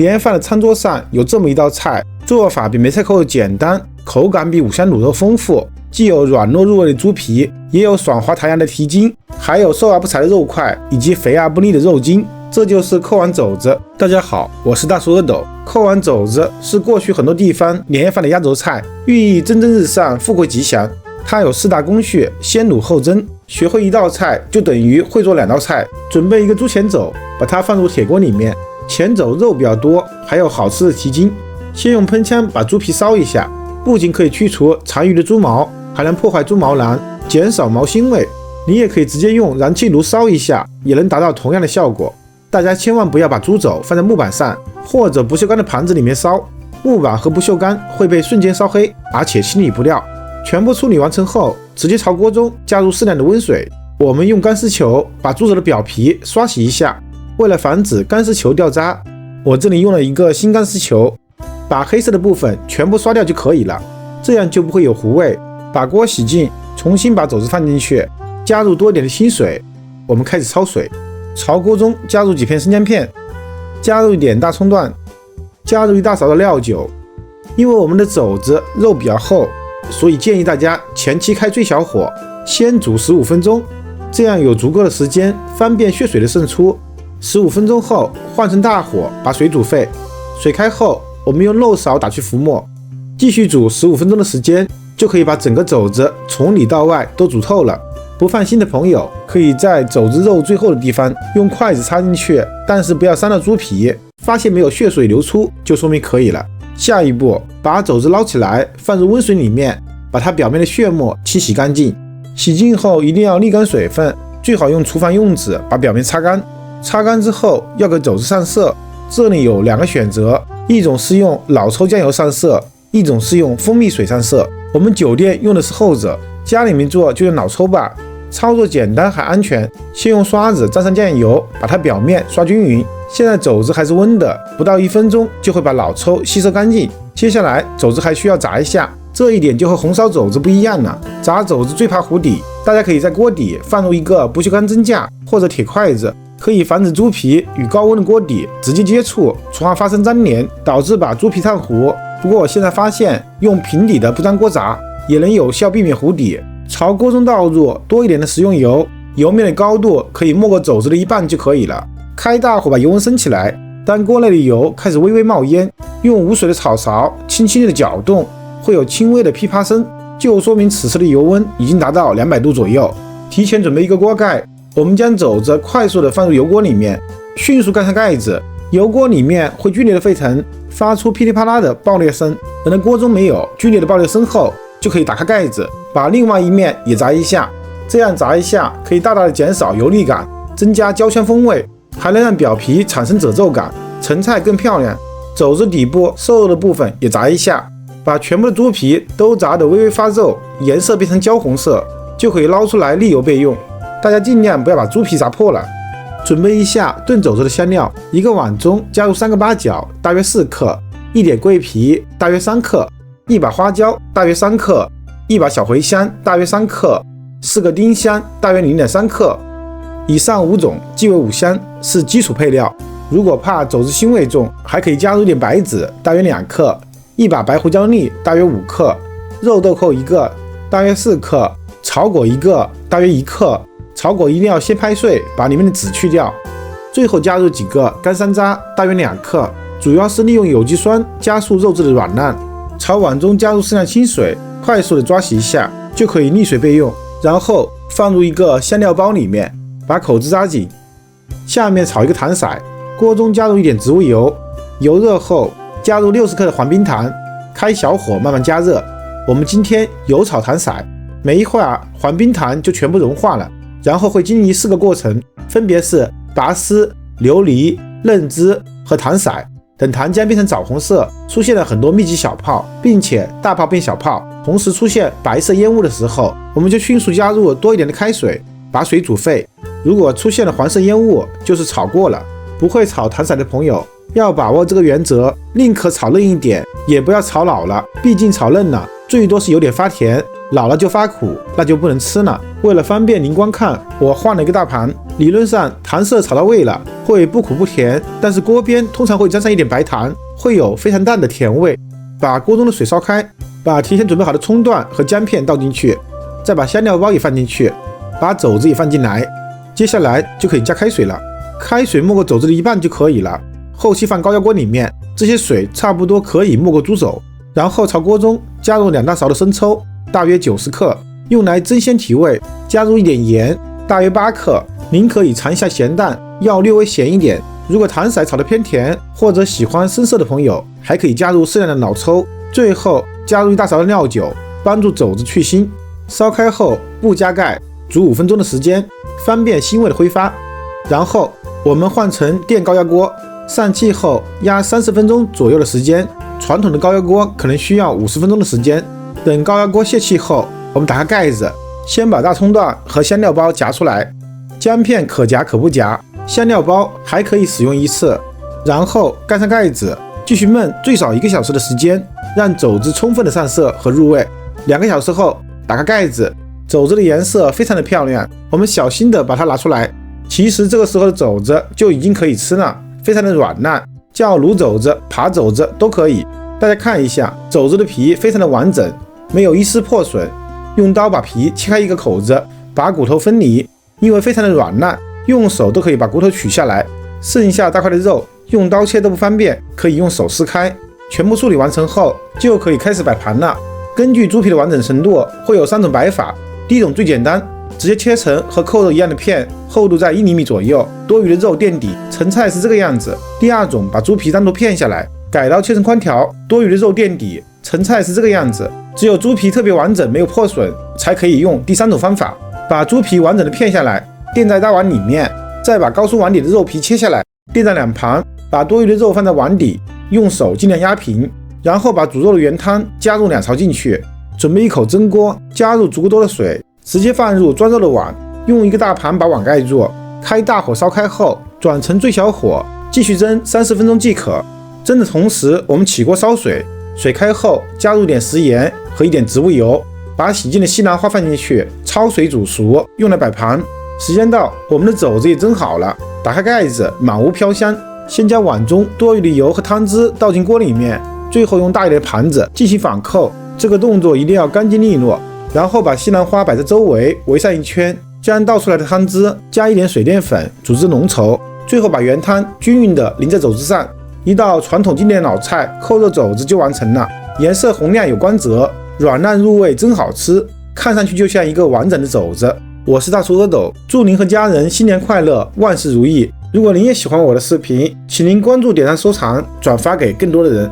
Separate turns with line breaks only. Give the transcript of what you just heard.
年夜饭的餐桌上有这么一道菜，做法比梅菜扣肉简单，口感比五香卤肉丰富，既有软糯入味的猪皮，也有爽滑弹牙的蹄筋，还有瘦而不柴的肉块，以及肥而不腻的肉筋。这就是扣碗肘子。大家好，我是大叔阿斗。扣碗肘子是过去很多地方年夜饭的压轴菜，寓意蒸蒸日上、富贵吉祥。它有4大工序：先卤后蒸。学会一道菜就等于会做2道菜。准备一个猪前肘，把它放入铁锅里面。前肘肉比较多，还有好吃的蹄筋。先用喷枪把猪皮烧一下，不仅可以去除残余的猪毛，还能破坏猪毛囊，减少毛腥味。你也可以直接用燃气炉烧一下，也能达到同样的效果。大家千万不要把猪肘放在木板上或者不锈钢的盘子里面烧，木板和不锈钢会被瞬间烧黑，而且清理不掉。全部处理完成后，直接朝锅中加入适量的温水。我们用干丝球把猪肘的表皮刷洗一下，为了防止干丝球掉渣，我这里用了一个新干丝球，把黑色的部分全部刷掉就可以了，这样就不会有糊味。把锅洗净，重新把肘子放进去，加入多一点的清水。我们开始焯水，朝锅中加入几片生姜片，加入一点大葱段，加入1大勺的料酒。因为我们的肘子肉比较厚，所以建议大家前期开最小火，先煮15分钟，这样有足够的时间方便血水的渗出。15分钟后换成大火把水煮沸，水开后我们用漏勺打去浮沫，继续煮15分钟的时间，就可以把整个肘子从里到外都煮透了。不放心的朋友可以在肘子肉最后的地方用筷子插进去，但是不要伤到猪皮，发现没有血水流出就说明可以了。下一步把肘子捞起来放入温水里面，把它表面的血沫清洗干净。洗净后一定要沥干水分，最好用厨房用纸把表面擦干。擦干之后要给肘子上色，这里有2个选择，一种是用老抽酱油上色，一种是用蜂蜜水上色。我们酒店用的是后者，家里面做就用老抽吧，操作简单还安全。先用刷子沾上酱油，把它表面刷均匀。现在肘子还是温的，不到1分钟就会把老抽吸收干净。接下来肘子还需要炸一下，这一点就和红烧肘子不一样了。炸肘子最怕糊底，大家可以在锅底放入一个不锈钢蒸架或者铁筷子，可以防止猪皮与高温的锅底直接接触，从而发生粘连，导致把猪皮烫糊。不过我现在发现用平底的不粘锅炸也能有效避免糊底。朝锅中倒入多一点的食用油，油面的高度可以没过肘子的1半就可以了。开大火把油温升起来，当锅内的油开始微微冒烟，用无水的炒勺轻轻地搅动，会有轻微的噼啪声，就说明此时的油温已经达到200度左右。提前准备一个锅盖，我们将肘子快速地放入油锅里面，迅速盖上盖子。油锅里面会剧烈的沸腾，发出噼里啪啦的爆裂声。等到锅中没有剧烈的爆裂声后，就可以打开盖子，把另外一面也炸一下。这样炸一下可以大大的减少油腻感，增加焦香风味，还能让表皮产生褶皱感，成菜更漂亮。肘子底部瘦肉的部分也炸一下，把全部的猪皮都炸得微微发皱，颜色变成焦红色，就可以捞出来沥油备用。大家尽量不要把猪皮炸破了。准备一下炖肘子的香料，一个碗中加入3个八角，大约4克，一点桂皮，大约3克，一把花椒，大约3克，一把小茴香，大约3克，4个丁香，大约0.3克。以上5种即为五香，是基础配料。如果怕肘子腥味重，还可以加入一点白芷，大约2克，一把白胡椒粒，大约5克，肉豆蔻1个，大约4克，草果1个，大约1克。草果一定要先拍碎，把里面的籽去掉。最后加入几个干山楂，大约2克，主要是利用有机酸加速肉质的软烂。朝碗中加入适量清水，快速的抓洗一下，就可以沥水备用。然后放入一个香料包里面，把口子扎紧。下面炒一个糖色，锅中加入一点植物油，油热后加入60克的黄冰糖，开小火慢慢加热。我们今天油炒糖色，没一会儿黄冰糖就全部融化了。然后会经历4个过程，分别是拔丝、流离、嫩汁和糖色。等糖浆变成枣红色，出现了很多密集小泡，并且大泡变小泡，同时出现白色烟雾的时候，我们就迅速加入多一点的开水，把水煮沸。如果出现了黄色烟雾，就是炒过了。不会炒糖色的朋友要把握这个原则，宁可炒嫩一点，也不要炒老了，毕竟炒嫩了最多是有点发甜，老了就发苦，那就不能吃了。为了方便您观看，我换了一个大盘。理论上糖色炒到位了，会不苦不甜，但是锅边通常会沾上一点白糖，会有非常淡的甜味。把锅中的水烧开，把提前准备好的葱段和姜片倒进去，再把香料包也放进去，把肘子也放进来。接下来就可以加开水了，开水没过肘子的一半就可以了。后期放高压锅里面，这些水差不多可以没过猪肘，然后朝锅中加入2大勺的生抽，大约90克，用来增鲜提味。加入一点盐，大约8克。您可以尝一下咸淡，要略微咸一点。如果糖色炒得偏甜，或者喜欢深色的朋友，还可以加入适量的老抽。最后加入1大勺的料酒，帮助肘子去腥。烧开后不加盖，煮5分钟的时间，方便腥味的挥发。然后我们换成电高压锅，上气后压30分钟左右的时间。传统的高压锅可能需要50分钟的时间。等高压锅泄气后，我们打开盖子，先把大葱段和香料包夹出来。姜片可夹可不夹，香料包还可以使用1次。然后盖上盖子，继续焖最少1个小时的时间，让肘子充分的上色和入味。2个小时后打开盖子，肘子的颜色非常的漂亮，我们小心的把它拿出来。其实这个时候的肘子就已经可以吃了，非常的软烂，叫卤肘子、扒肘子都可以。大家看一下，肘子的皮非常的完整，没有一丝破损。用刀把皮切开1个口子，把骨头分离，因为非常的软烂，用手都可以把骨头取下来。剩下大块的肉用刀切都不方便，可以用手撕开。全部处理完成后，就可以开始摆盘了。根据猪皮的完整程度，会有3种摆法。第一种最简单，直接切成和扣肉一样的片，厚度在1厘米左右，多余的肉垫底，成菜是这个样子。第二种，把猪皮单独片下来，改刀切成宽条，多余的肉垫底，成菜是这个样子。只有猪皮特别完整没有破损，才可以用第3种方法，把猪皮完整的片下来，垫在大碗里面，再把高出碗底的肉皮切下来，垫在两旁，把多余的肉放在碗底，用手尽量压平，然后把煮肉的原汤加入2勺进去，准备1口蒸锅，加入足够多的水，直接放入装肉的碗，用1个大盘把碗盖住，开大火烧开后转成最小火，继续蒸30分钟即可。蒸的同时，我们起锅烧水，水开后加入点食盐和1点植物油，把洗净的西兰花放进去，焯水煮熟，用来摆盘。时间到，我们的肘子也蒸好了，打开盖子，满屋飘香。先将碗中多余的油和汤汁倒进锅里面，最后用大一点的盘子进行反扣，这个动作一定要干净利落。然后把西兰花摆在周围，围上1圈，将倒出来的汤汁加1点水淀粉，煮至浓稠，最后把原汤均匀地淋在肘子上。一道传统经典的老菜扣肉肘子就完成了，颜色红亮有光泽，软烂入味，真好吃，看上去就像一个完整的肘子。我是大厨阿斗，祝您和家人新年快乐，万事如意。如果您也喜欢我的视频，请您关注、点赞、收藏、转发给更多的人。